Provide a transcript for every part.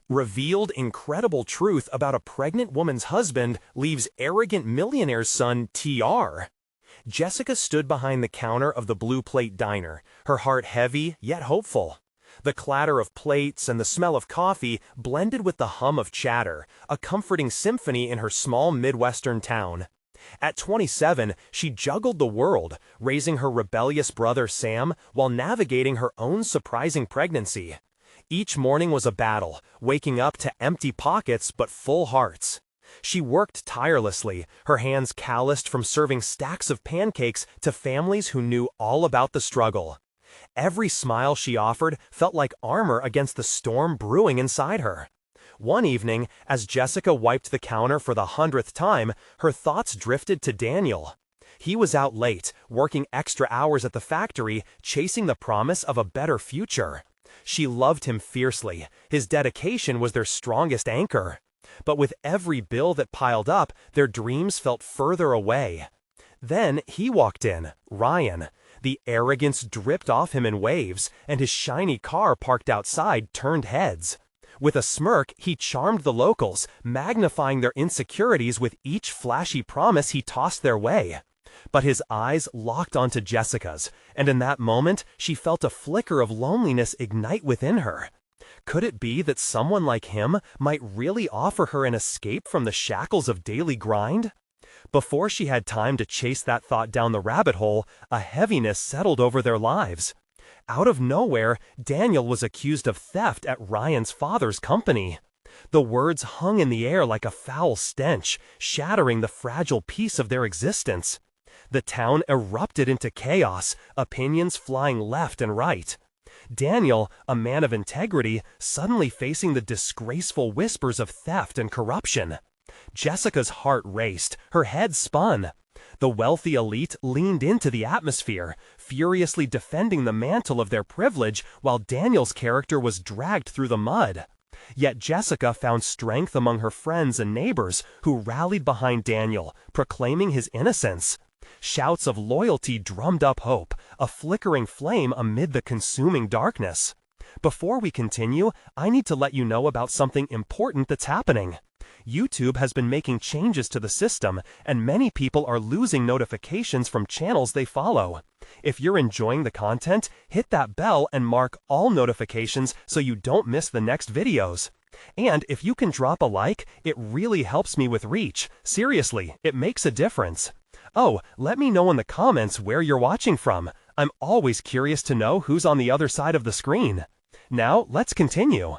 Revealed incredible truth about a pregnant woman's husband leaves arrogant millionaire's son TR. Jessica stood behind the counter of the Blue Plate diner, her heart heavy yet hopeful. The clatter of plates and the smell of coffee blended with the hum of chatter, a comforting symphony in her small Midwestern town. At 27, she juggled the world, raising her rebellious brother Sam while navigating her own surprising pregnancy. Each morning was a battle, waking up to empty pockets but full hearts. She worked tirelessly, her hands calloused from serving stacks of pancakes to families who knew all about the struggle. Every smile she offered felt like armor against the storm brewing inside her. One evening, as Jessica wiped the counter for the 100th time, her thoughts drifted to Daniel. He was out late, working extra hours at the factory, chasing the promise of a better future. She loved him fiercely. His dedication was their strongest anchor. But with every bill that piled up, their dreams felt further away. Then he walked in, Ryan. The arrogance dripped off him in waves, and his shiny car parked outside turned heads. With a smirk, he charmed the locals, magnifying their insecurities with each flashy promise he tossed their way. But his eyes locked onto Jessica's, and in that moment, she felt a flicker of loneliness ignite within her. Could it be that someone like him might really offer her an escape from the shackles of daily grind? Before she had time to chase that thought down the rabbit hole, a heaviness settled over their lives. Out of nowhere, Daniel was accused of theft at Ryan's father's company. The words hung in the air like a foul stench, shattering the fragile peace of their existence. The town erupted into chaos, opinions flying left and right. Daniel, a man of integrity, suddenly facing the disgraceful whispers of theft and corruption. Jessica's heart raced, her head spun. The wealthy elite leaned into the atmosphere, furiously defending the mantle of their privilege while Daniel's character was dragged through the mud. Yet Jessica found strength among her friends and neighbors who rallied behind Daniel, proclaiming his innocence. Shouts of loyalty drummed up hope, a flickering flame amid the consuming darkness. Before we continue, I need to let you know about something important that's happening. YouTube has been making changes to the system, and many people are losing notifications from channels they follow. If you're enjoying the content, hit that bell and mark all notifications so you don't miss the next videos. And if you can drop a like, it really helps me with reach. Seriously, it makes a difference. Oh, let me know in the comments where you're watching from. I'm always curious to know who's on the other side of the screen. Now, let's continue.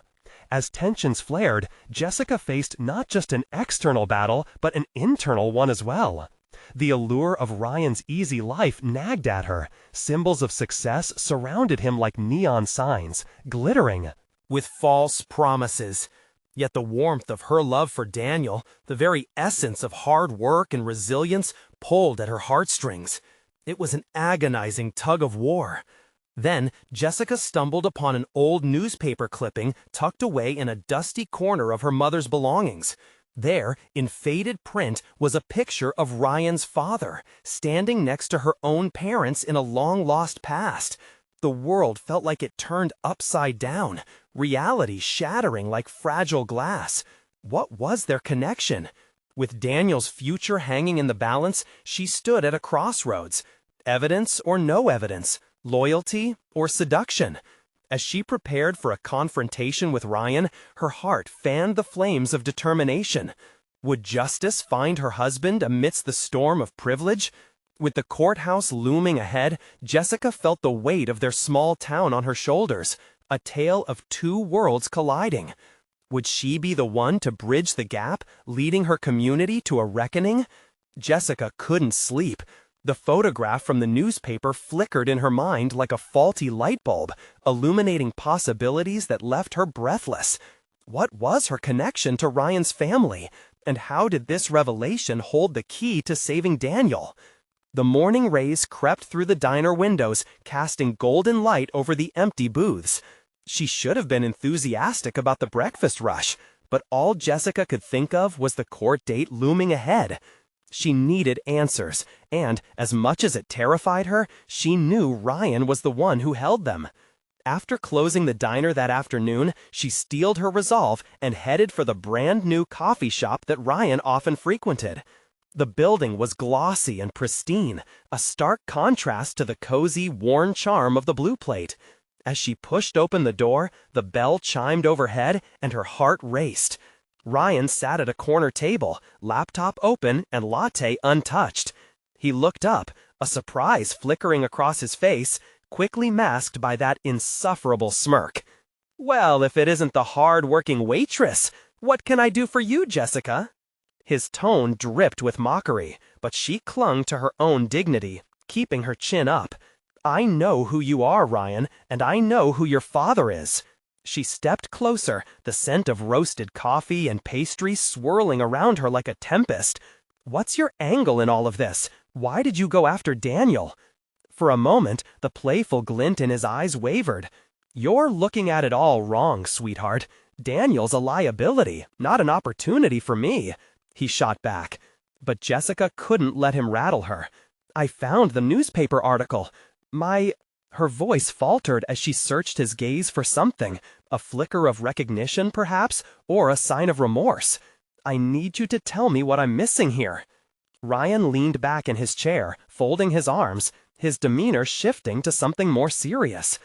As tensions flared, Jessica faced not just an external battle, but an internal one as well. The allure of Ryan's easy life nagged at her. Symbols of success surrounded him like neon signs, glittering with false promises. Yet the warmth of her love for Daniel, the very essence of hard work and resilience, pulled at her heartstrings. It was an agonizing tug of war. Then, Jessica stumbled upon an old newspaper clipping tucked away in a dusty corner of her mother's belongings. There, in faded print, was a picture of Ryan's father, standing next to her own parents in a long-lost past. The world felt like it turned upside down, reality shattering like fragile glass. What was their connection? With Daniel's future hanging in the balance, she stood at a crossroads. Evidence or no evidence? Loyalty or seduction? As she prepared for a confrontation with Ryan, her heart fanned the flames of determination. Would justice find her husband amidst the storm of privilege? With the courthouse looming ahead, Jessica felt the weight of their small town on her shoulders, a tale of two worlds colliding. Would she be the one to bridge the gap, leading her community to a reckoning? Jessica couldn't sleep. The photograph from the newspaper flickered in her mind like a faulty light bulb, illuminating possibilities that left her breathless. What was her connection to Ryan's family, and how did this revelation hold the key to saving Daniel? The morning rays crept through the diner windows, casting golden light over the empty booths. She should have been enthusiastic about the breakfast rush, but all Jessica could think of was the court date looming ahead. She needed answers, and, as much as it terrified her, she knew Ryan was the one who held them. After closing the diner that afternoon, she steeled her resolve and headed for the brand-new coffee shop that Ryan often frequented. The building was glossy and pristine, a stark contrast to the cozy, worn charm of the Blue Plate. As she pushed open the door, the bell chimed overhead and her heart raced. Ryan sat at a corner table, laptop open and latte untouched. He looked up, a surprise flickering across his face, quickly masked by that insufferable smirk. "Well, if it isn't the hard-working waitress, what can I do for you, Jessica?" His tone dripped with mockery, but she clung to her own dignity, keeping her chin up. "I know who you are, Ryan, and I know who your father is." She stepped closer, the scent of roasted coffee and pastry swirling around her like a tempest. "What's your angle in all of this? Why did you go after Daniel?" For a moment, the playful glint in his eyes wavered. "You're looking at it all wrong, sweetheart. Daniel's a liability, not an opportunity for me," he shot back. But Jessica couldn't let him rattle her. "I found the newspaper article. Her voice faltered as she searched his gaze for something, a flicker of recognition, perhaps, or a sign of remorse. "I need you to tell me what I'm missing here." Ryan leaned back in his chair, folding his arms, his demeanor shifting to something more serious.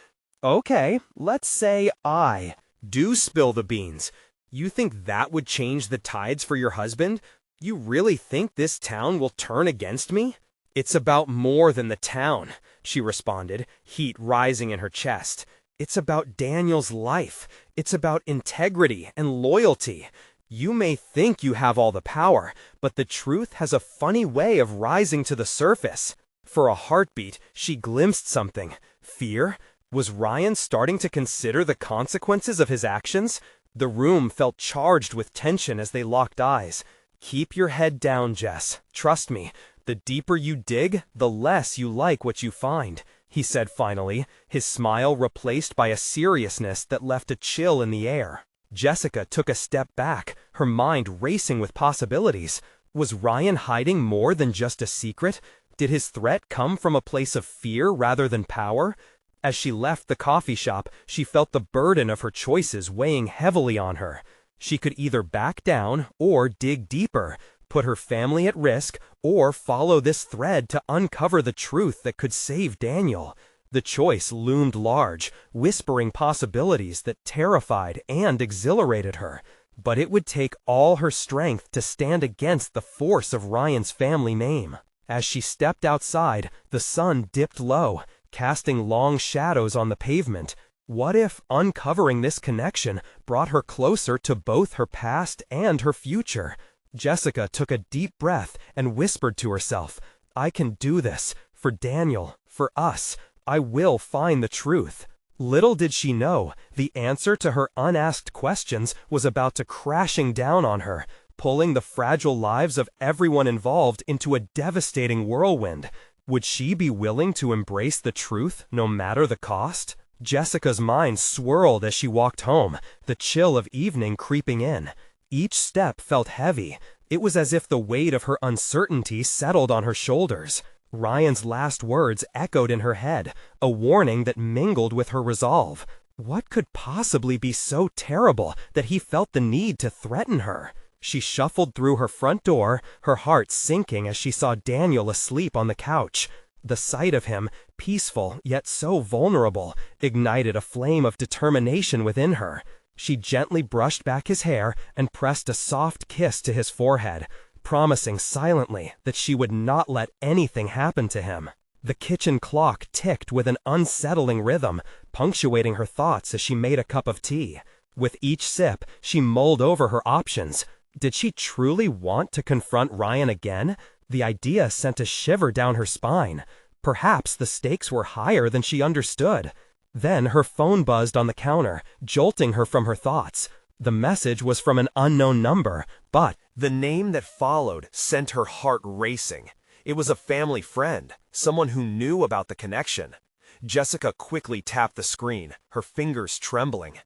"Okay, let's say I Do spill the beans. You think that would change the tides for your husband? You really think this town will turn against me?" "It's about more than the town," she responded, heat rising in her chest. "It's about Daniel's life. It's about integrity and loyalty. You may think you have all the power, but the truth has a funny way of rising to the surface." For a heartbeat, she glimpsed something. Fear? Was Ryan starting to consider the consequences of his actions? The room felt charged with tension as they locked eyes. "Keep your head down, Jess. Trust me. The deeper you dig, the less you like what you find," he said finally, his smile replaced by a seriousness that left a chill in the air. Jessica took a step back, her mind racing with possibilities. Was Ryan hiding more than just a secret? Did his threat come from a place of fear rather than power? As she left the coffee shop, she felt the burden of her choices weighing heavily on her. She could either back down or dig deeper, put her family at risk, or follow this thread to uncover the truth that could save Daniel. The choice loomed large, whispering possibilities that terrified and exhilarated her. But it would take all her strength to stand against the force of Ryan's family name. As she stepped outside, the sun dipped low, casting long shadows on the pavement. What if uncovering this connection brought her closer to both her past and her future? Jessica took a deep breath and whispered to herself, "I can do this. For Daniel, for us. I will find the truth." Little did she know, the answer to her unasked questions was about to crashing down on her, pulling the fragile lives of everyone involved into a devastating whirlwind. Would she be willing to embrace the truth, no matter the cost? Jessica's mind swirled as she walked home, the chill of evening creeping in. Each step felt heavy. It was as if the weight of her uncertainty settled on her shoulders. Ryan's last words echoed in her head, a warning that mingled with her resolve. What could possibly be so terrible that he felt the need to threaten her? She shuffled through her front door, her heart sinking as she saw Daniel asleep on the couch. The sight of him, peaceful yet so vulnerable, ignited a flame of determination within her. She gently brushed back his hair and pressed a soft kiss to his forehead, promising silently that she would not let anything happen to him. The kitchen clock ticked with an unsettling rhythm, punctuating her thoughts as she made a cup of tea. With each sip, she mulled over her options. Did she truly want to confront Ryan again? The idea sent a shiver down her spine. Perhaps the stakes were higher than she understood. Then her phone buzzed on the counter, jolting her from her thoughts. The message was from an unknown number, but the name that followed sent her heart racing. It was a family friend, someone who knew about the connection. Jessica quickly tapped the screen, her fingers trembling.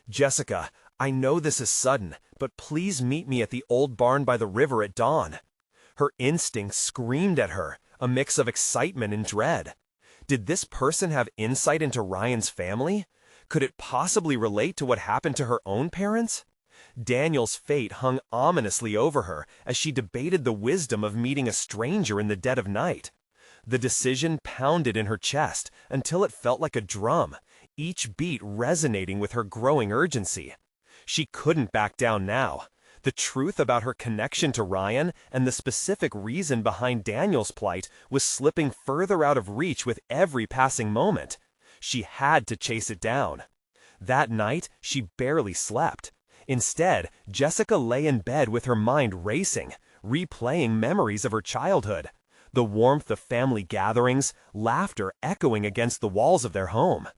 "Jessica, I know this is sudden, but please meet me at the old barn by the river at dawn." Her instincts screamed at her, a mix of excitement and dread. Did this person have insight into Ryan's family? Could it possibly relate to what happened to her own parents? Daniel's fate hung ominously over her as she debated the wisdom of meeting a stranger in the dead of night. The decision pounded in her chest until it felt like a drum, each beat resonating with her growing urgency. She couldn't back down now. The truth about her connection to Ryan and the specific reason behind Daniel's plight was slipping further out of reach with every passing moment. She had to chase it down. That night, she barely slept. Instead, Jessica lay in bed with her mind racing, replaying memories of her childhood. The warmth of family gatherings, laughter echoing against the walls of their home.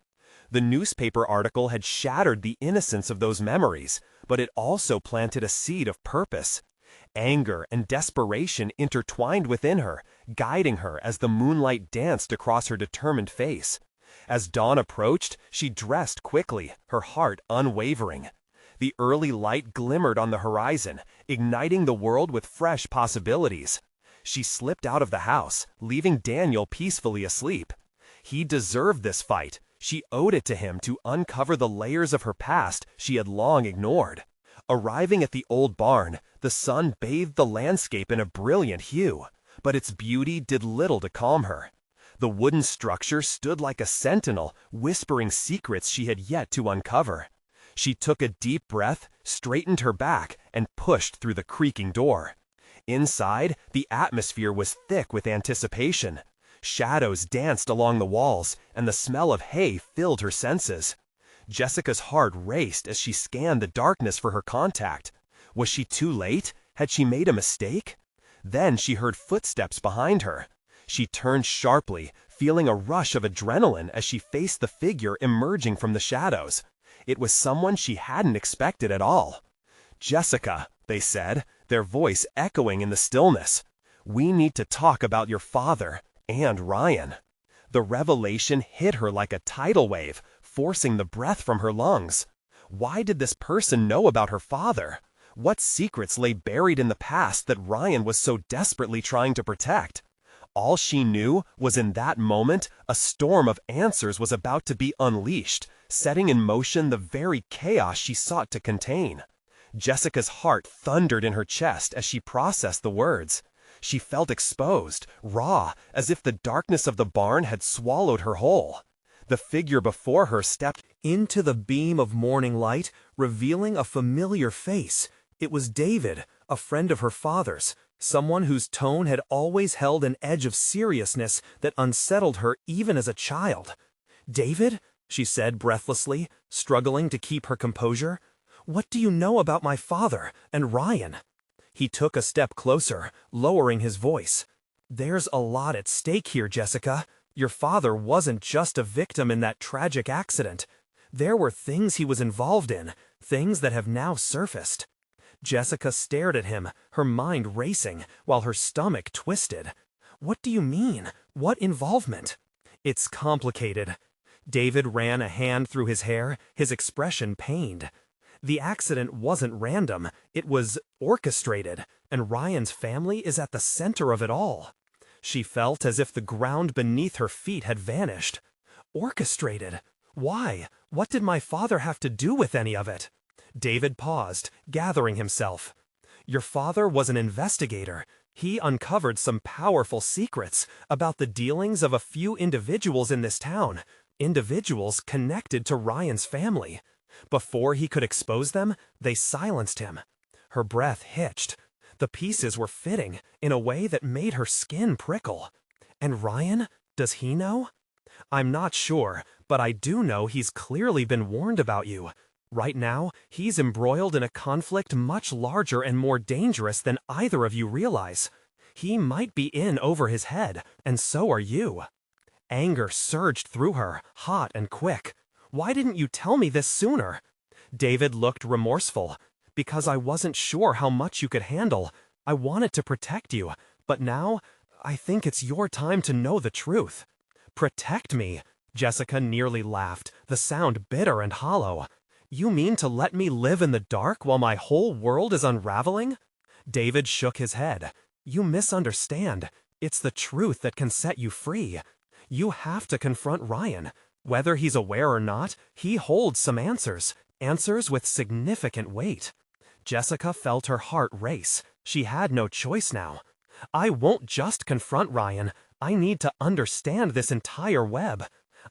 The newspaper article had shattered the innocence of those memories, but it also planted a seed of purpose. Anger and desperation intertwined within her, guiding her as the moonlight danced across her determined face. As dawn approached, she dressed quickly, her heart unwavering. The early light glimmered on the horizon, igniting the world with fresh possibilities. She slipped out of the house, leaving Daniel peacefully asleep. He deserved this fight. She owed it to him to uncover the layers of her past she had long ignored. Arriving at the old barn, the sun bathed the landscape in a brilliant hue, but its beauty did little to calm her. The wooden structure stood like a sentinel, whispering secrets she had yet to uncover. She took a deep breath, straightened her back, and pushed through the creaking door. Inside, the atmosphere was thick with anticipation. Shadows danced along the walls, and the smell of hay filled her senses. Jessica's heart raced as she scanned the darkness for her contact. Was she too late? Had she made a mistake? Then she heard footsteps behind her. She turned sharply, feeling a rush of adrenaline as she faced the figure emerging from the shadows. It was someone she hadn't expected at all. "Jessica," they said, their voice echoing in the stillness. "We need to talk about your father and Ryan." The revelation hit her like a tidal wave, forcing the breath from her lungs. Why did this person know about her father? What secrets lay buried in the past that Ryan was so desperately trying to protect? All she knew was in that moment, a storm of answers was about to be unleashed, setting in motion the very chaos she sought to contain. Jessica's heart thundered in her chest as she processed the words. She felt exposed, raw, as if the darkness of the barn had swallowed her whole. The figure before her stepped into the beam of morning light, revealing a familiar face. It was David, a friend of her father's, someone whose tone had always held an edge of seriousness that unsettled her even as a child. "David?" she said breathlessly, struggling to keep her composure. "What do you know about my father and Ryan?" He took a step closer, lowering his voice. "There's a lot at stake here, Jessica. Your father wasn't just a victim in that tragic accident. There were things he was involved in, things that have now surfaced." Jessica stared at him, her mind racing, while her stomach twisted. "What do you mean? What involvement?" "It's complicated." David ran a hand through his hair, his expression pained. "The accident wasn't random, it was orchestrated, and Ryan's family is at the center of it all." She felt as if the ground beneath her feet had vanished. "Orchestrated? Why? What did my father have to do with any of it?" David paused, gathering himself. "Your father was an investigator. He uncovered some powerful secrets about the dealings of a few individuals in this town, individuals connected to Ryan's family. Before he could expose them, they silenced him." Her breath hitched. The pieces were fitting in a way that made her skin prickle. "And Ryan? Does he know?" "I'm not sure, but I do know he's clearly been warned about you. Right now, he's embroiled in a conflict much larger and more dangerous than either of you realize. He might be in over his head, and so are you." Anger surged through her, hot and quick. "Why didn't you tell me this sooner?" David looked remorseful. "Because I wasn't sure how much you could handle. I wanted to protect you, but now, I think it's your time to know the truth." "Protect me?" Jessica nearly laughed, the sound bitter and hollow. "You mean to let me live in the dark while my whole world is unraveling?" David shook his head. "You misunderstand. It's the truth that can set you free. You have to confront Ryan. Whether he's aware or not, he holds some answers, answers with significant weight. Jessica felt her heart race. She had no choice now. I won't just confront Ryan. I need to understand this entire web.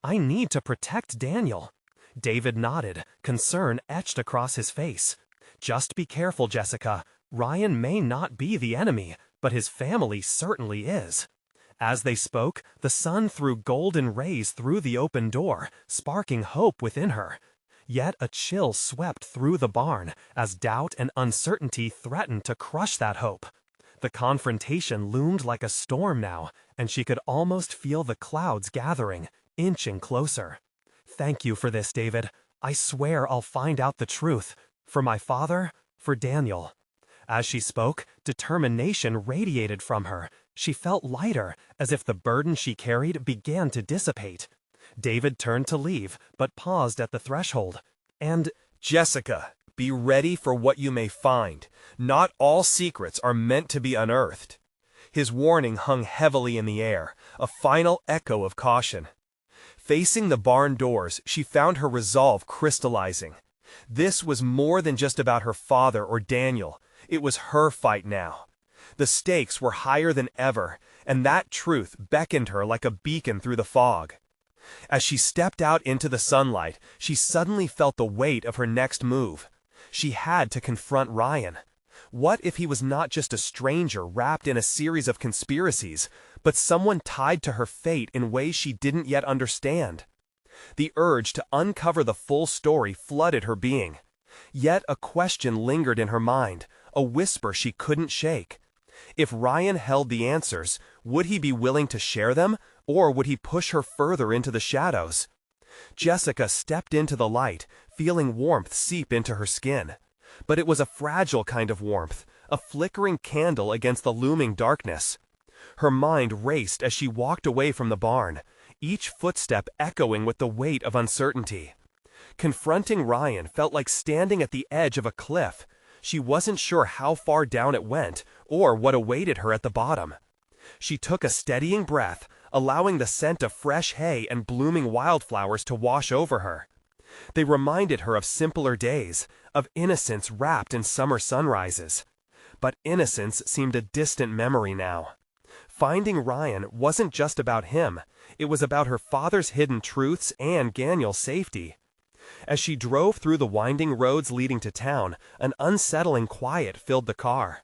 I need to protect Daniel. David nodded, concern etched across his face. Just be careful, Jessica. Ryan may not be the enemy, but his family certainly is. As they spoke, the sun threw golden rays through the open door, sparking hope within her. Yet a chill swept through the barn as doubt and uncertainty threatened to crush that hope. The confrontation loomed like a storm now, and she could almost feel the clouds gathering, inching closer. Thank you for this, David. I swear I'll find out the truth. For my father, for Daniel. As she spoke, determination radiated from her. She felt lighter, as if the burden she carried began to dissipate. David turned to leave, but paused at the threshold. And, Jessica, be ready for what you may find. Not all secrets are meant to be unearthed. His warning hung heavily in the air, a final echo of caution. Facing the barn doors, she found her resolve crystallizing. This was more than just about her father or Daniel. It was her fight now. The stakes were higher than ever, and that truth beckoned her like a beacon through the fog. As she stepped out into the sunlight, she suddenly felt the weight of her next move. She had to confront Ryan. What if he was not just a stranger wrapped in a series of conspiracies, but someone tied to her fate in ways she didn't yet understand? The urge to uncover the full story flooded her being. Yet a question lingered in her mind, a whisper she couldn't shake. If Ryan held the answers, would he be willing to share them, or would he push her further into the shadows? Jessica stepped into the light, feeling warmth seep into her skin. But it was a fragile kind of warmth, a flickering candle against the looming darkness. Her mind raced as she walked away from the barn, each footstep echoing with the weight of uncertainty. Confronting Ryan felt like standing at the edge of a cliff. She wasn't sure how far down it went, or what awaited her at the bottom. She took a steadying breath, allowing the scent of fresh hay and blooming wildflowers to wash over her. They reminded her of simpler days, of innocence wrapped in summer sunrises. But innocence seemed a distant memory now. Finding Ryan wasn't just about him, it was about her father's hidden truths and Daniel's safety. As she drove through the winding roads leading to town, an unsettling quiet filled the car.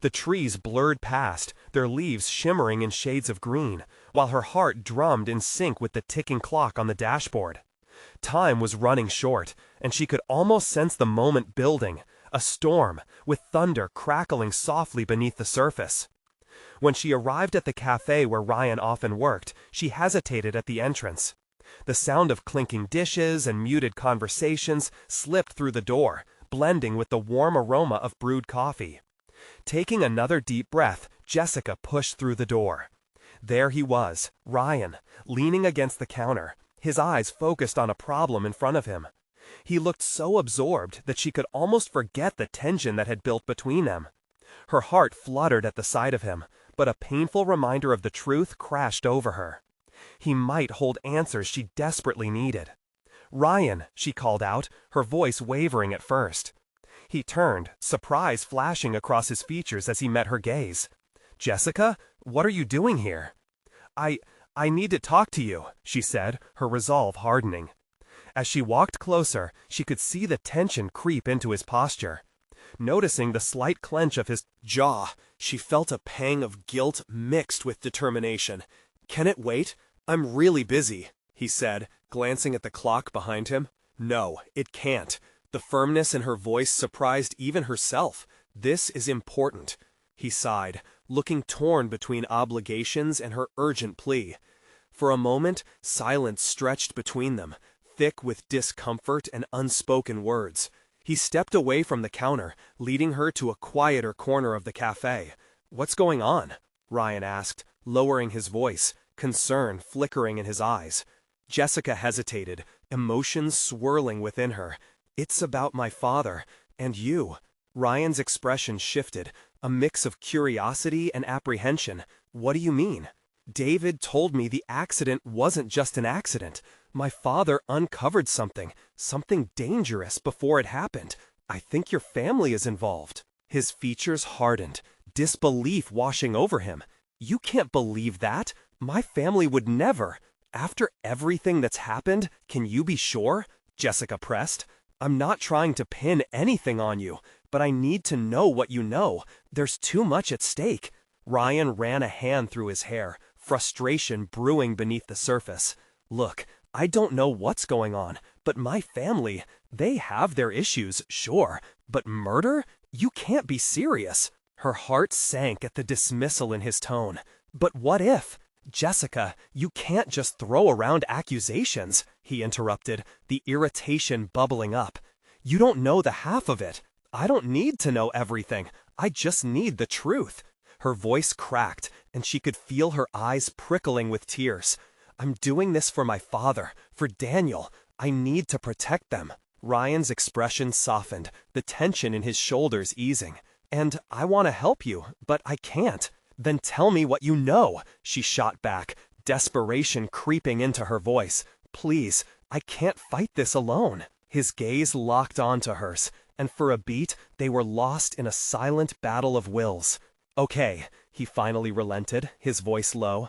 The trees blurred past, their leaves shimmering in shades of green, while her heart drummed in sync with the ticking clock on the dashboard. Time was running short, and she could almost sense the moment building, a storm, with thunder crackling softly beneath the surface. When she arrived at the cafe where Ryan often worked, she hesitated at the entrance. The sound of clinking dishes and muted conversations slipped through the door, blending with the warm aroma of brewed coffee. Taking another deep breath, Jessica pushed through the door. There he was, Ryan, leaning against the counter, his eyes focused on a problem in front of him. He looked so absorbed that she could almost forget the tension that had built between them. Her heart fluttered at the sight of him, but a painful reminder of the truth crashed over her. He might hold answers she desperately needed. "Ryan," she called out, her voice wavering at first. He turned, surprise flashing across his features as he met her gaze. "Jessica, what are you doing here?" I need to talk to you," she said, her resolve hardening. As she walked closer, she could see the tension creep into his posture. Noticing the slight clench of his jaw, she felt a pang of guilt mixed with determination. "Can it wait? I'm really busy," he said, glancing at the clock behind him. "No, it can't." The firmness in her voice surprised even herself. "This is important," he sighed, looking torn between obligations and her urgent plea. For a moment, silence stretched between them, thick with discomfort and unspoken words. He stepped away from the counter, leading her to a quieter corner of the cafe. "What's going on?" Ryan asked, lowering his voice, concern flickering in his eyes. Jessica hesitated, emotions swirling within her. "It's about my father, and you." Ryan's expression shifted, a mix of curiosity and apprehension. "What do you mean?" "David told me the accident wasn't just an accident. My father uncovered something dangerous before it happened. I think your family is involved." His features hardened, disbelief washing over him. "You can't believe that. My family would never." "After everything that's happened, can you be sure?" Jessica pressed. "I'm not trying to pin anything on you, but I need to know what you know. There's too much at stake." Ryan ran a hand through his hair, frustration brewing beneath the surface. "Look, I don't know what's going on, but my family, they have their issues, sure, but murder? You can't be serious." Her heart sank at the dismissal in his tone. "But what if?" "Jessica, you can't just throw around accusations," he interrupted, the irritation bubbling up. "You don't know the half of it. I don't need to know everything. I just need the truth." Her voice cracked, and she could feel her eyes prickling with tears. "I'm doing this for my father, for Daniel. I need to protect them." Ryan's expression softened, the tension in his shoulders easing. "And I want to help you, but I can't." "Then tell me what you know," she shot back, desperation creeping into her voice. "Please, I can't fight this alone." His gaze locked onto hers, and for a beat they were lost in a silent battle of wills. "Okay," he finally relented, his voice low.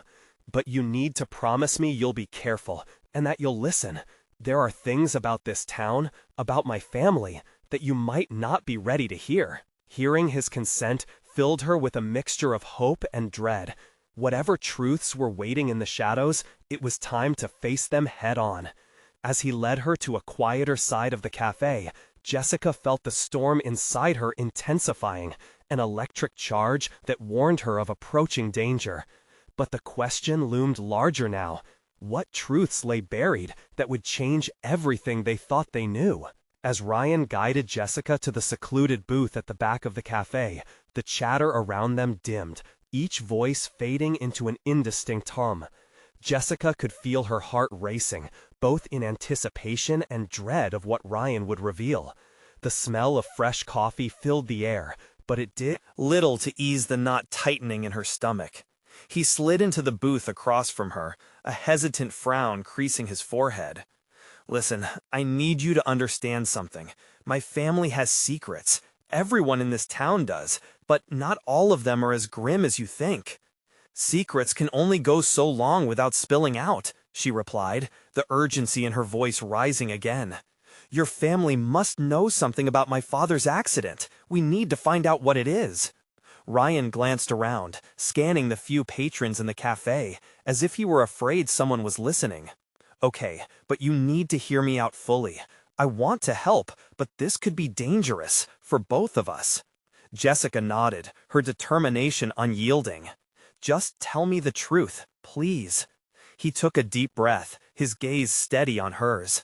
"But you need to promise me you'll be careful, and that you'll listen. There are things about this town, about my family, that you might not be ready to hear." Hearing his consent filled her with a mixture of hope and dread. Whatever truths were waiting in the shadows, it was time to face them head on. As he led her to a quieter side of the cafe, Jessica felt the storm inside her intensifying, an electric charge that warned her of approaching danger. But the question loomed larger now. What truths lay buried that would change everything they thought they knew? As Ryan guided Jessica to the secluded booth at the back of the cafe, the chatter around them dimmed, each voice fading into an indistinct hum. Jessica could feel her heart racing, both in anticipation and dread of what Ryan would reveal. The smell of fresh coffee filled the air, but it did little to ease the knot tightening in her stomach. He slid into the booth across from her, a hesitant frown creasing his forehead. "Listen, I need you to understand something. My family has secrets. Everyone in this town does, but not all of them are as grim as you think." "Secrets can only go so long without spilling out," she replied, the urgency in her voice rising again. "Your family must know something about my father's accident. We need to find out what it is." Ryan glanced around, scanning the few patrons in the cafe, as if he were afraid someone was listening. "Okay, but you need to hear me out fully. I want to help, but this could be dangerous, for both of us." Jessica nodded, her determination unyielding. "Just tell me the truth, please." He took a deep breath, his gaze steady on hers.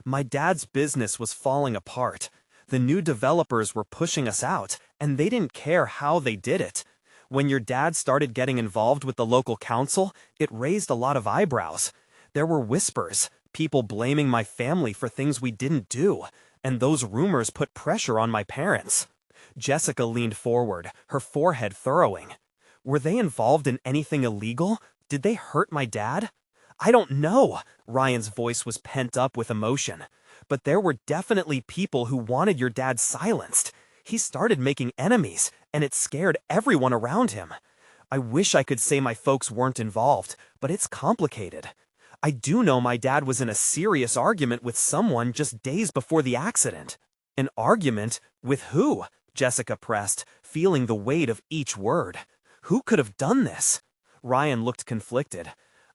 "My dad's business was falling apart. The new developers were pushing us out, and they didn't care how they did it. When your dad started getting involved with the local council, it raised a lot of eyebrows. There were whispers, people blaming my family for things we didn't do, and those rumors put pressure on my parents." Jessica leaned forward, her forehead furrowing. "Were they involved in anything illegal? Did they hurt my dad?" "I don't know." Ryan's voice was pent up with emotion. "But there were definitely people who wanted your dad silenced. He started making enemies, and it scared everyone around him. I wish I could say my folks weren't involved, but it's complicated. I do know my dad was in a serious argument with someone just days before the accident." "An argument? With who?" Jessica pressed, feeling the weight of each word. "Who could have done this?" Ryan looked conflicted.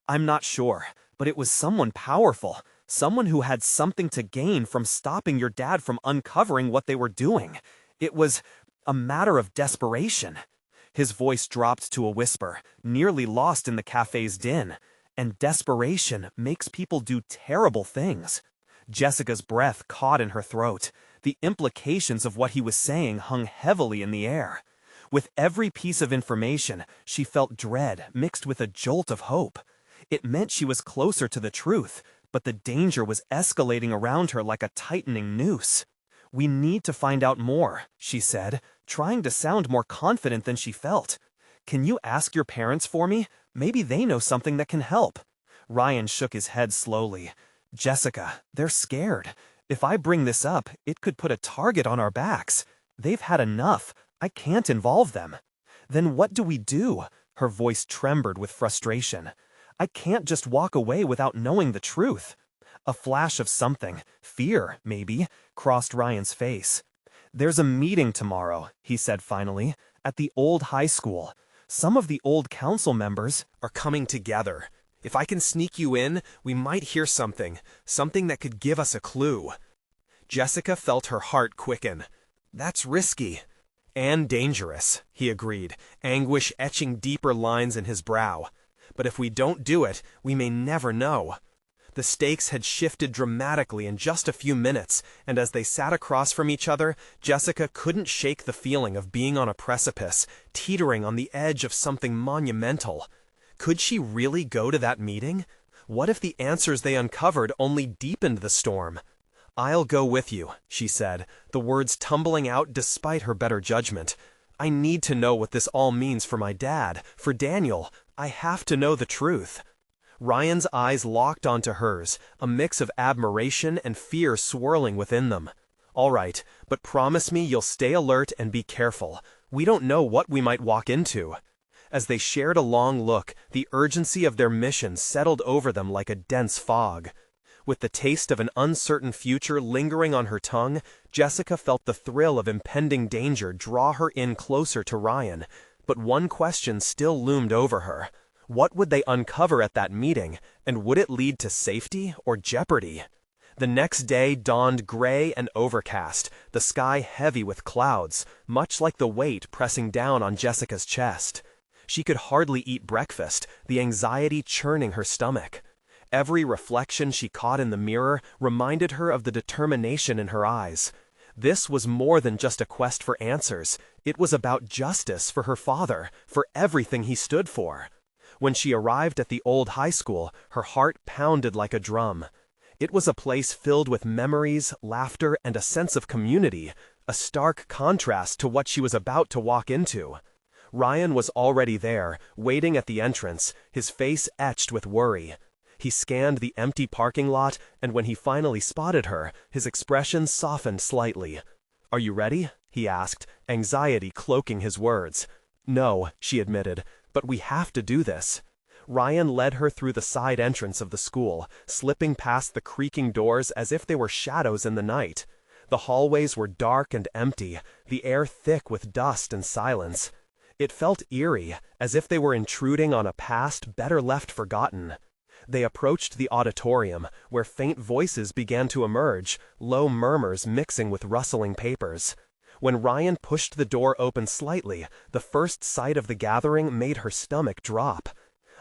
"I'm not sure, but it was someone powerful, someone who had something to gain from stopping your dad from uncovering what they were doing. It was a matter of desperation." His voice dropped to a whisper, nearly lost in the cafe's din. "And desperation makes people do terrible things." Jessica's breath caught in her throat. The implications of what he was saying hung heavily in the air. With every piece of information, she felt dread mixed with a jolt of hope. It meant she was closer to the truth, but the danger was escalating around her like a tightening noose. "We need to find out more," she said, trying to sound more confident than she felt. "Can you ask your parents for me? Maybe they know something that can help." Ryan shook his head slowly. Jessica, they're scared. If I bring this up, it could put a target on our backs. They've had enough. I can't involve them. Then what do we do? Her voice trembled with frustration. I can't just walk away without knowing the truth. A flash of something, fear, maybe, crossed Ryan's face. There's a meeting tomorrow, he said finally, at the old high school. Some of the old council members are coming together. If I can sneak you in, we might hear something that could give us a clue. Jessica felt her heart quicken. That's risky. And dangerous, he agreed, anguish etching deeper lines in his brow. But if we don't do it, we may never know. The stakes had shifted dramatically in just a few minutes, and as they sat across from each other, Jessica couldn't shake the feeling of being on a precipice, teetering on the edge of something monumental. Could she really go to that meeting? What if the answers they uncovered only deepened the storm? I'll go with you, she said, the words tumbling out despite her better judgment. I need to know what this all means for my dad, for Daniel. I have to know the truth. Ryan's eyes locked onto hers, a mix of admiration and fear swirling within them. All right, but promise me you'll stay alert and be careful. We don't know what we might walk into. As they shared a long look, the urgency of their mission settled over them like a dense fog. With the taste of an uncertain future lingering on her tongue, Jessica felt the thrill of impending danger draw her in closer to Ryan. But one question still loomed over her. What would they uncover at that meeting, and would it lead to safety or jeopardy? The next day dawned gray and overcast, the sky heavy with clouds, much like the weight pressing down on Jessica's chest. She could hardly eat breakfast, the anxiety churning her stomach. Every reflection she caught in the mirror reminded her of the determination in her eyes. This was more than just a quest for answers. It was about justice for her father, for everything he stood for. When she arrived at the old high school, her heart pounded like a drum. It was a place filled with memories, laughter, and a sense of community, a stark contrast to what she was about to walk into. Ryan was already there, waiting at the entrance, his face etched with worry. He scanned the empty parking lot, and when he finally spotted her, his expression softened slightly. "Are you ready?" he asked, anxiety cloaking his words. "No," she admitted, "but we have to do this." Ryan led her through the side entrance of the school, slipping past the creaking doors as if they were shadows in the night. The hallways were dark and empty, the air thick with dust and silence. It felt eerie, as if they were intruding on a past better left forgotten. They approached the auditorium, where faint voices began to emerge, low murmurs mixing with rustling papers. When Ryan pushed the door open slightly, the first sight of the gathering made her stomach drop.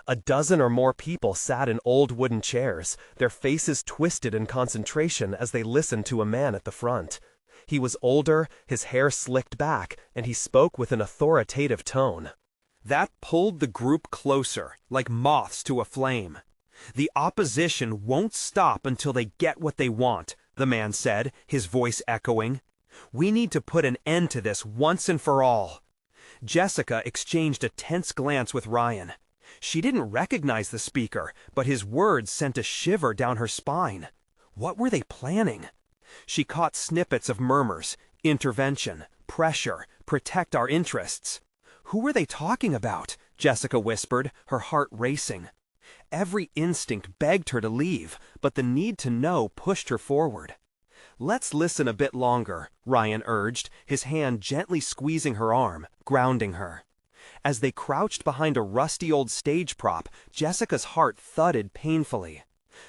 A dozen or more people sat in old wooden chairs, their faces twisted in concentration as they listened to a man at the front. He was older, his hair slicked back, and he spoke with an authoritative tone. That pulled the group closer, like moths to a flame. "The opposition won't stop until they get what they want," the man said, his voice echoing. "We need to put an end to this once and for all." Jessica exchanged a tense glance with Ryan. She didn't recognize the speaker, but his words sent a shiver down her spine. What were they planning? She caught snippets of murmurs, intervention, pressure, protect our interests. Who were they talking about? Jessica whispered, her heart racing. Every instinct begged her to leave, but the need to know pushed her forward. "Let's listen a bit longer," Ryan urged, his hand gently squeezing her arm, grounding her. As they crouched behind a rusty old stage prop, Jessica's heart thudded painfully.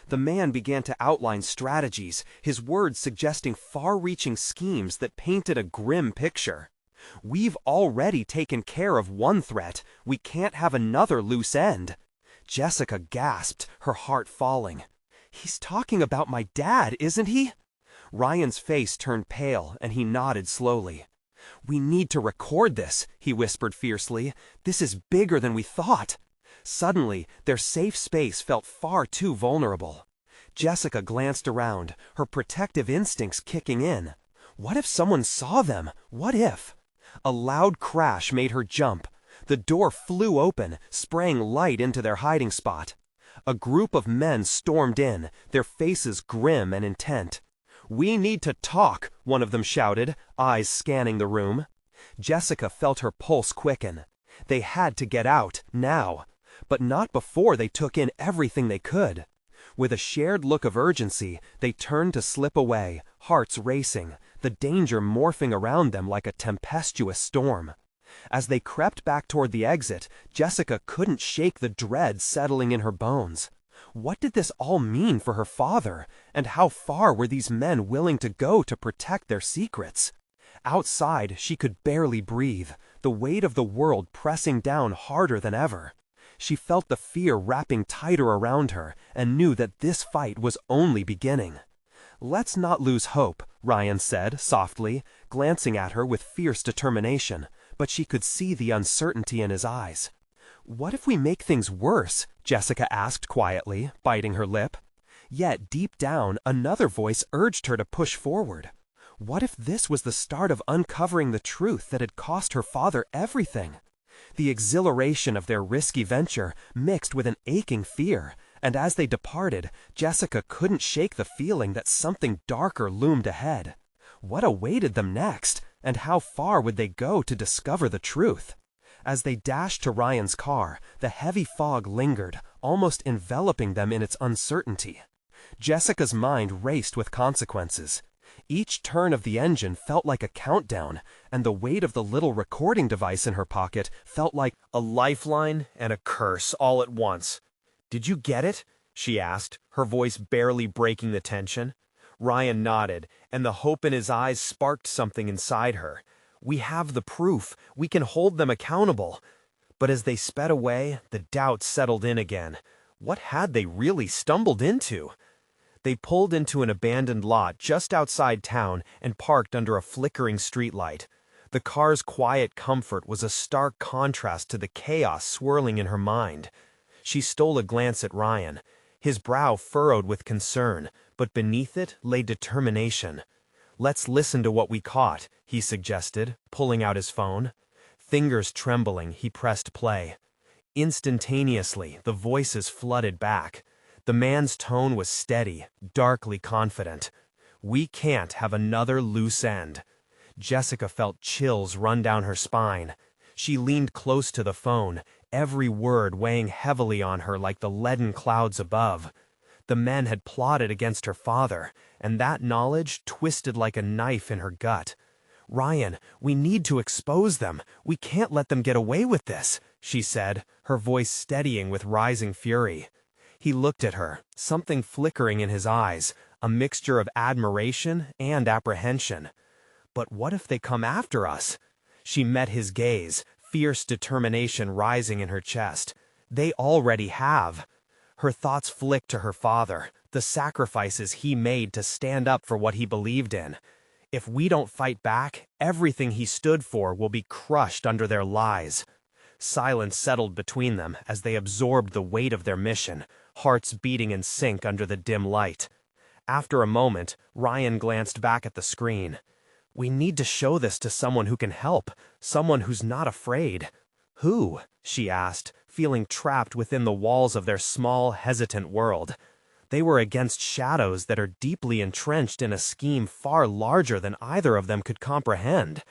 The man began to outline strategies, his words suggesting far-reaching schemes that painted a grim picture. "We've already taken care of one threat. We can't have another loose end." Jessica gasped, her heart falling. "He's talking about my dad, isn't he?" Ryan's face turned pale, and he nodded slowly. "We need to record this," he whispered fiercely. "This is bigger than we thought." Suddenly, their safe space felt far too vulnerable. Jessica glanced around, her protective instincts kicking in. What if someone saw them? What if? A loud crash made her jump. The door flew open, spraying light into their hiding spot. A group of men stormed in, their faces grim and intent. "We need to talk," one of them shouted, eyes scanning the room. Jessica felt her pulse quicken. They had to get out, now. But not before they took in everything they could. With a shared look of urgency, they turned to slip away, hearts racing, the danger morphing around them like a tempestuous storm. As they crept back toward the exit, Jessica couldn't shake the dread settling in her bones. What did this all mean for her father, and how far were these men willing to go to protect their secrets? Outside, she could barely breathe, the weight of the world pressing down harder than ever. She felt the fear wrapping tighter around her and knew that this fight was only beginning. "Let's not lose hope," Ryan said softly, glancing at her with fierce determination, but she could see the uncertainty in his eyes. "What if we make things worse?" Jessica asked quietly, biting her lip. Yet deep down, another voice urged her to push forward. What if this was the start of uncovering the truth that had cost her father everything? The exhilaration of their risky venture mixed with an aching fear, and as they departed, Jessica couldn't shake the feeling that something darker loomed ahead. What awaited them next, and how far would they go to discover the truth? As they dashed to Ryan's car, the heavy fog lingered, almost enveloping them in its uncertainty. Jessica's mind raced with consequences. Each turn of the engine felt like a countdown, and the weight of the little recording device in her pocket felt like a lifeline and a curse all at once. "Did you get it?" she asked, her voice barely breaking the tension. Ryan nodded, and the hope in his eyes sparked something inside her. "We have the proof. We can hold them accountable." But as they sped away, the doubt settled in again. What had they really stumbled into? They pulled into an abandoned lot just outside town and parked under a flickering streetlight. The car's quiet comfort was a stark contrast to the chaos swirling in her mind. She stole a glance at Ryan, his brow furrowed with concern, but beneath it lay determination. "Let's listen to what we caught," he suggested, pulling out his phone. Fingers trembling, he pressed play. Instantaneously, the voices flooded back. The man's tone was steady, darkly confident. "We can't have another loose end." Jessica felt chills run down her spine. She leaned close to the phone, every word weighing heavily on her like the leaden clouds above. The men had plotted against her father, and that knowledge twisted like a knife in her gut. "Ryan, we need to expose them. We can't let them get away with this," she said, her voice steadying with rising fury. He looked at her, something flickering in his eyes, a mixture of admiration and apprehension. "But what if they come after us?" She met his gaze, fierce determination rising in her chest. "They already have." Her thoughts flicked to her father, the sacrifices he made to stand up for what he believed in. If we don't fight back, everything he stood for will be crushed under their lies. Silence settled between them as they absorbed the weight of their mission, hearts beating in sync under the dim light. After a moment, Ryan glanced back at the screen. "We need to show this to someone who can help, someone who's not afraid." "Who?" she asked, feeling trapped within the walls of their small, hesitant world. They were against shadows that are deeply entrenched in a scheme far larger than either of them could comprehend.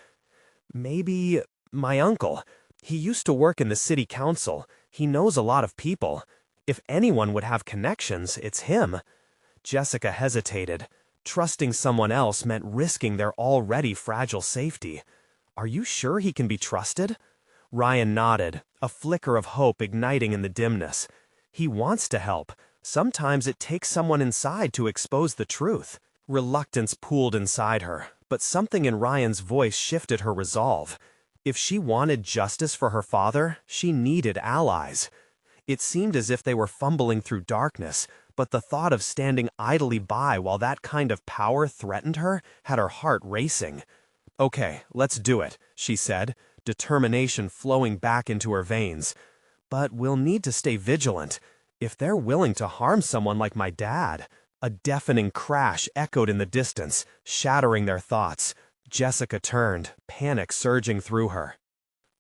"Maybe my uncle. He used to work in the city council. He knows a lot of people. If anyone would have connections, it's him." Jessica hesitated. Trusting someone else meant risking their already fragile safety. "Are you sure he can be trusted?" Ryan nodded, a flicker of hope igniting in the dimness. "He wants to help. Sometimes it takes someone inside to expose the truth." Reluctance pooled inside her, but something in Ryan's voice shifted her resolve. If she wanted justice for her father, she needed allies. It seemed as if they were fumbling through darkness, but the thought of standing idly by while that kind of power threatened her had her heart racing. "Okay, let's do it," she said, determination flowing back into her veins. "But we'll need to stay vigilant. If they're willing to harm someone like my dad..." A deafening crash echoed in the distance, shattering their thoughts. Jessica turned, panic surging through her.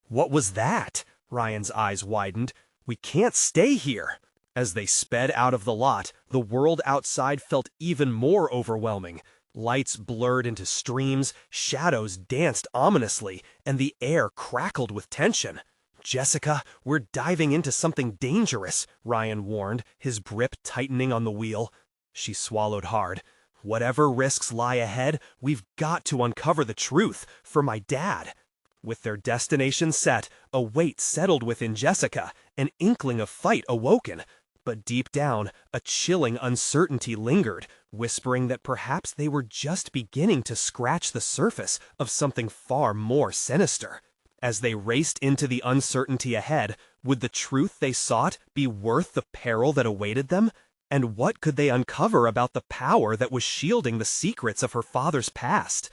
"What was that?" Ryan's eyes widened. "We can't stay here." As they sped out of the lot, the world outside felt even more overwhelming. Lights blurred into streams, shadows danced ominously, and the air crackled with tension. "Jessica, we're diving into something dangerous," Ryan warned, his grip tightening on the wheel. She swallowed hard. "Whatever risks lie ahead, we've got to uncover the truth, for my dad." With their destination set, a weight settled within Jessica, an inkling of fight awoken. But deep down, a chilling uncertainty lingered, whispering that perhaps they were just beginning to scratch the surface of something far more sinister. As they raced into the uncertainty ahead, would the truth they sought be worth the peril that awaited them? And what could they uncover about the power that was shielding the secrets of her father's past?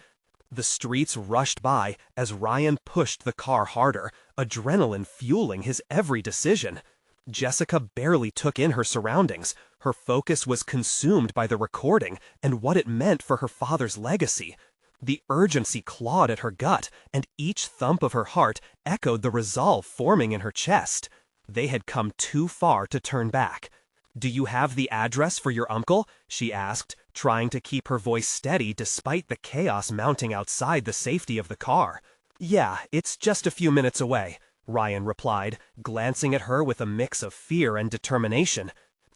The streets rushed by as Ryan pushed the car harder, adrenaline fueling his every decision. Jessica barely took in her surroundings. Her focus was consumed by the recording and what it meant for her father's legacy. The urgency clawed at her gut, and each thump of her heart echoed the resolve forming in her chest. They had come too far to turn back. "Do you have the address for your uncle?" she asked, trying to keep her voice steady despite the chaos mounting outside the safety of the car. "Yeah, it's just a few minutes away," Ryan replied, glancing at her with a mix of fear and determination.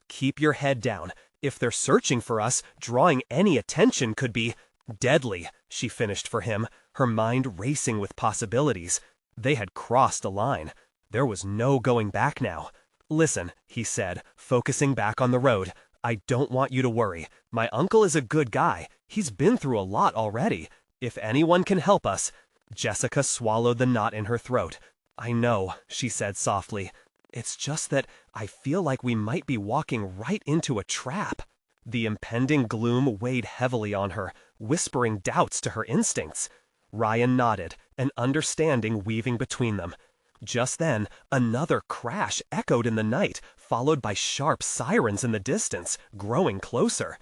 "Keep your head down. If they're searching for us, drawing any attention could be deadly," she finished for him, her mind racing with possibilities. They had crossed a line. There was no going back now. "Listen," he said, focusing back on the road. "I don't want you to worry. My uncle is a good guy. He's been through a lot already. If anyone can help us—" Jessica swallowed the knot in her throat. "I know," she said softly. "It's just that I feel like we might be walking right into a trap." The impending gloom weighed heavily on her, whispering doubts to her instincts. Ryan nodded, an understanding weaving between them. Just then, another crash echoed in the night, followed by sharp sirens in the distance, growing closer.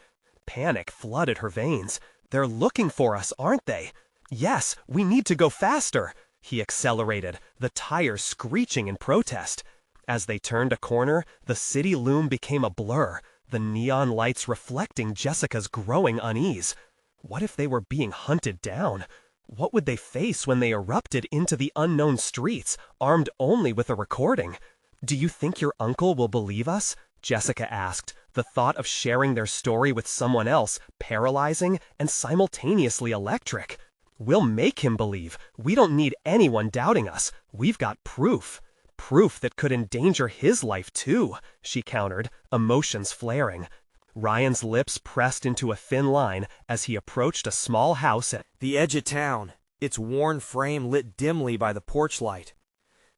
Panic flooded her veins. "They're looking for us, aren't they?" "Yes, we need to go faster!" He accelerated, the tires screeching in protest. As they turned a corner, the city loom became a blur, the neon lights reflecting Jessica's growing unease. What if they were being hunted down? What would they face when they erupted into the unknown streets, armed only with a recording? "Do you think your uncle will believe us?" Jessica asked, the thought of sharing their story with someone else paralyzing and simultaneously electric. "We'll make him believe. We don't need anyone doubting us. We've got proof. Proof that could endanger his life too," she countered, emotions flaring. Ryan's lips pressed into a thin line as he approached a small house at the edge of town, its worn frame lit dimly by the porch light.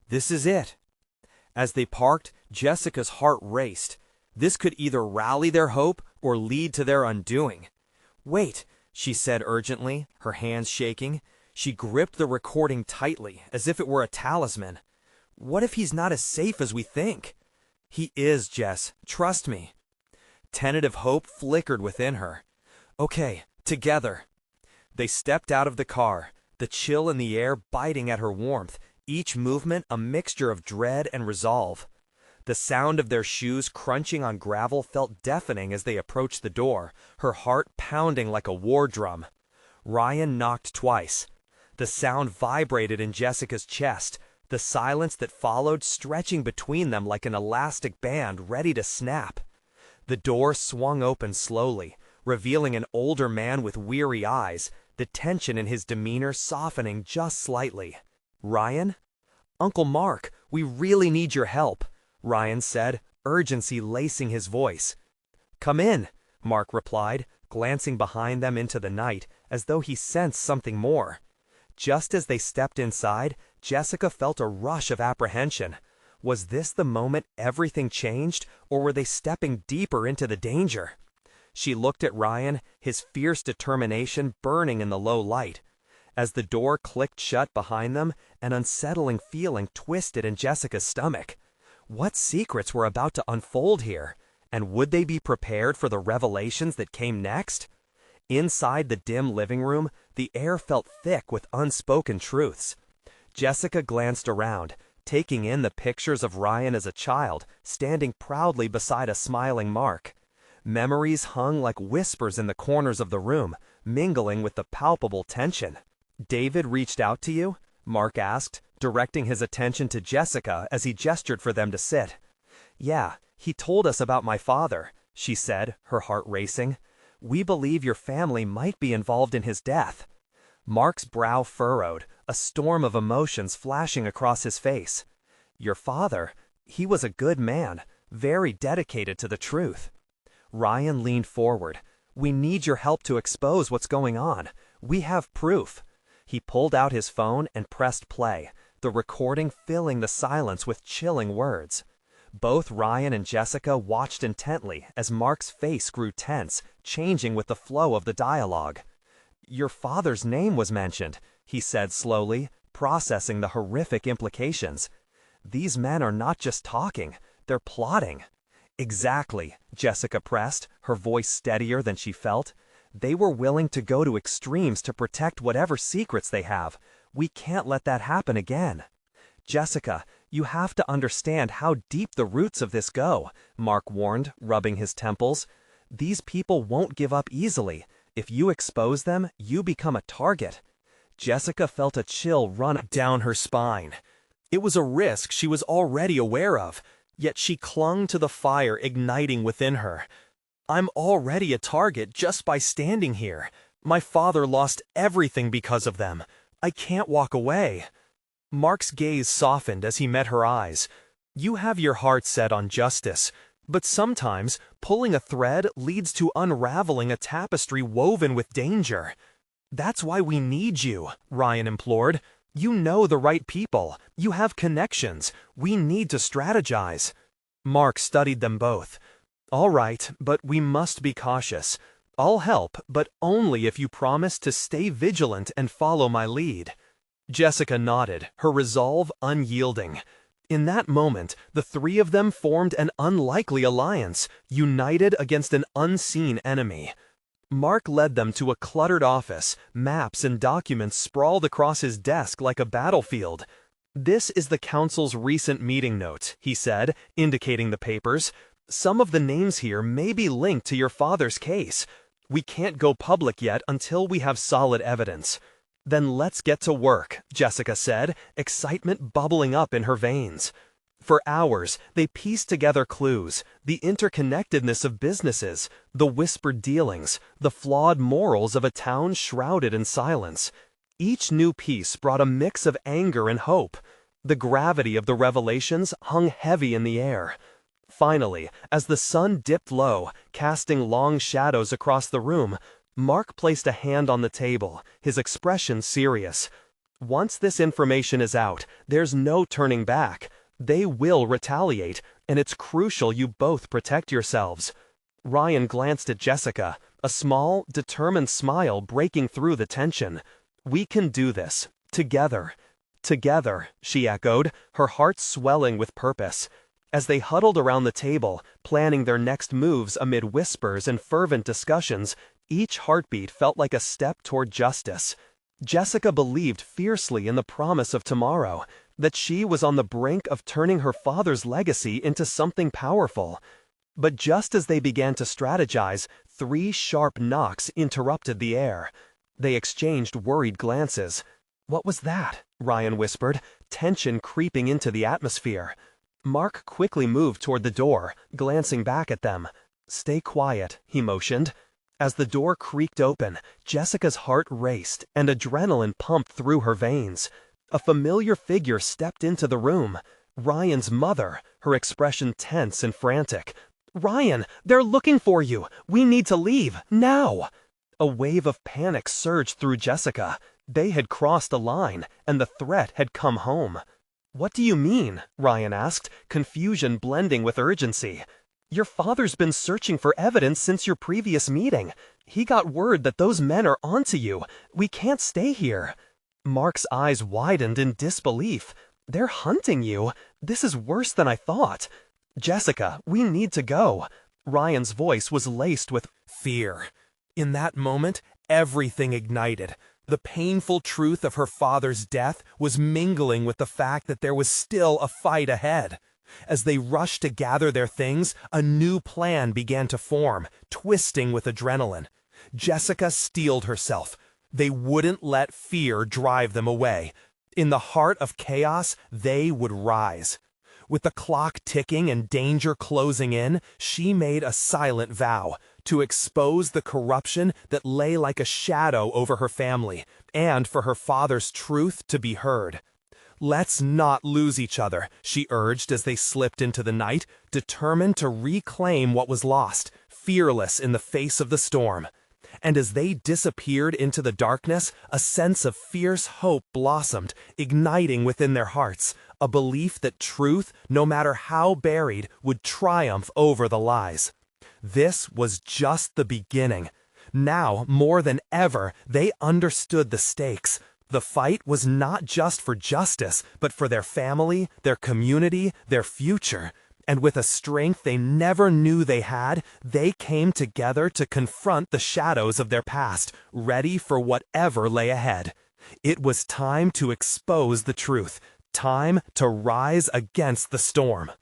"This is it." As they parked, Jessica's heart raced. This could either rally their hope or lead to their undoing. "Wait," she said urgently, her hands shaking. She gripped the recording tightly, as if it were a talisman. "What if he's not as safe as we think?" "He is, Jess. Trust me." Tentative hope flickered within her. "Okay, together." They stepped out of the car, the chill in the air biting at her warmth, each movement a mixture of dread and resolve. The sound of their shoes crunching on gravel felt deafening as they approached the door, her heart pounding like a war drum. Ryan knocked twice. The sound vibrated in Jessica's chest, the silence that followed stretching between them like an elastic band ready to snap. The door swung open slowly, revealing an older man with weary eyes, the tension in his demeanor softening just slightly. "Ryan?" "Uncle Mark, we really need your help," Ryan said, urgency lacing his voice. "Come in," Mark replied, glancing behind them into the night, as though he sensed something more. Just as they stepped inside, Jessica felt a rush of apprehension. Was this the moment everything changed, or were they stepping deeper into the danger? She looked at Ryan, his fierce determination burning in the low light. As the door clicked shut behind them, an unsettling feeling twisted in Jessica's stomach. What secrets were about to unfold here? And would they be prepared for the revelations that came next? Inside the dim living room, the air felt thick with unspoken truths. Jessica glanced around, taking in the pictures of Ryan as a child, standing proudly beside a smiling Mark. Memories hung like whispers in the corners of the room, mingling with the palpable tension. "David reached out to you?" Mark asked, directing his attention to Jessica as he gestured for them to sit. "Yeah, he told us about my father," she said, her heart racing. "We believe your family might be involved in his death." Mark's brow furrowed, a storm of emotions flashing across his face. "Your father? He was a good man, very dedicated to the truth." Ryan leaned forward. "We need your help to expose what's going on. We have proof." He pulled out his phone and pressed play, the recording filling the silence with chilling words. Both Ryan and Jessica watched intently as Mark's face grew tense, changing with the flow of the dialogue. "Your father's name was mentioned," he said slowly, processing the horrific implications. "These men are not just talking, they're plotting." "Exactly," Jessica pressed, her voice steadier than she felt. "They were willing to go to extremes to protect whatever secrets they have. We can't let that happen again." "Jessica, you have to understand how deep the roots of this go," Mark warned, rubbing his temples. "These people won't give up easily. If you expose them, you become a target." Jessica felt a chill run down her spine. It was a risk she was already aware of, yet she clung to the fire igniting within her. "I'm already a target just by standing here. My father lost everything because of them. I can't walk away." Mark's gaze softened as he met her eyes. "You have your heart set on justice, but sometimes pulling a thread leads to unraveling a tapestry woven with danger." "That's why we need you," Ryan implored. "You know the right people. You have connections. We need to strategize." Mark studied them both. "All right, but we must be cautious. I'll help, but only if you promise to stay vigilant and follow my lead." Jessica nodded, her resolve unyielding. In that moment, the three of them formed an unlikely alliance, united against an unseen enemy. Mark led them to a cluttered office, maps and documents sprawled across his desk like a battlefield. "This is the council's recent meeting notes," he said, indicating the papers. "Some of the names here may be linked to your father's case. We can't go public yet until we have solid evidence." "Then let's get to work," Jessica said, excitement bubbling up in her veins. For hours, they pieced together clues, the interconnectedness of businesses, the whispered dealings, the flawed morals of a town shrouded in silence. Each new piece brought a mix of anger and hope. The gravity of the revelations hung heavy in the air. Finally, as the sun dipped low, casting long shadows across the room, Mark placed a hand on the table, his expression serious. "Once this information is out, there's no turning back. They will retaliate, and it's crucial you both protect yourselves." Ryan glanced at Jessica, a small, determined smile breaking through the tension. "We can do this. Together." "Together," she echoed, her heart swelling with purpose. As they huddled around the table, planning their next moves amid whispers and fervent discussions, each heartbeat felt like a step toward justice. Jessica believed fiercely in the promise of tomorrow, that she was on the brink of turning her father's legacy into something powerful. But just as they began to strategize, 3 sharp knocks interrupted the air. They exchanged worried glances. "What was that?" Ryan whispered, tension creeping into the atmosphere. Mark quickly moved toward the door, glancing back at them. "Stay quiet," he motioned. As the door creaked open, Jessica's heart raced and adrenaline pumped through her veins. A familiar figure stepped into the room. Ryan's mother, her expression tense and frantic. "Ryan, they're looking for you! We need to leave, now!" A wave of panic surged through Jessica. They had crossed a line, and the threat had come home. "What do you mean?" Ryan asked, confusion blending with urgency. "Your father's been searching for evidence since your previous meeting. He got word that those men are onto you. We can't stay here." Mark's eyes widened in disbelief. "They're hunting you? This is worse than I thought." "Jessica, we need to go." Ryan's voice was laced with fear. In that moment, everything ignited. The painful truth of her father's death was mingling with the fact that there was still a fight ahead. As they rushed to gather their things, a new plan began to form, twisting with adrenaline. Jessica steeled herself. They wouldn't let fear drive them away. In the heart of chaos, they would rise. With the clock ticking and danger closing in, she made a silent vow to expose the corruption that lay like a shadow over her family, and for her father's truth to be heard. "Let's not lose each other," she urged as they slipped into the night, determined to reclaim what was lost, fearless in the face of the storm. And as they disappeared into the darkness, a sense of fierce hope blossomed, igniting within their hearts, a belief that truth, no matter how buried, would triumph over the lies. This was just the beginning. Now, more than ever, they understood the stakes. The fight was not just for justice, but for their family, their community, their future. And with a strength they never knew they had, they came together to confront the shadows of their past, ready for whatever lay ahead. It was time to expose the truth, time to rise against the storm.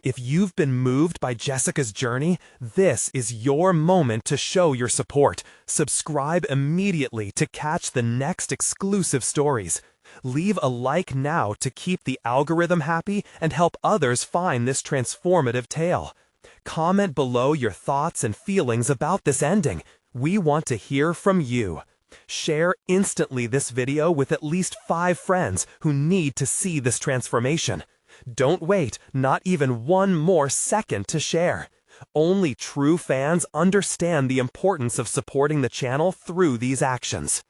If you've been moved by Jessica's journey, this is your moment to show your support. Subscribe immediately to catch the next exclusive stories. Leave a like now to keep the algorithm happy and help others find this transformative tale. Comment below your thoughts and feelings about this ending. We want to hear from you. Share instantly this video with at least 5 friends who need to see this transformation. Don't wait, not even one more second to share. Only true fans understand the importance of supporting the channel through these actions.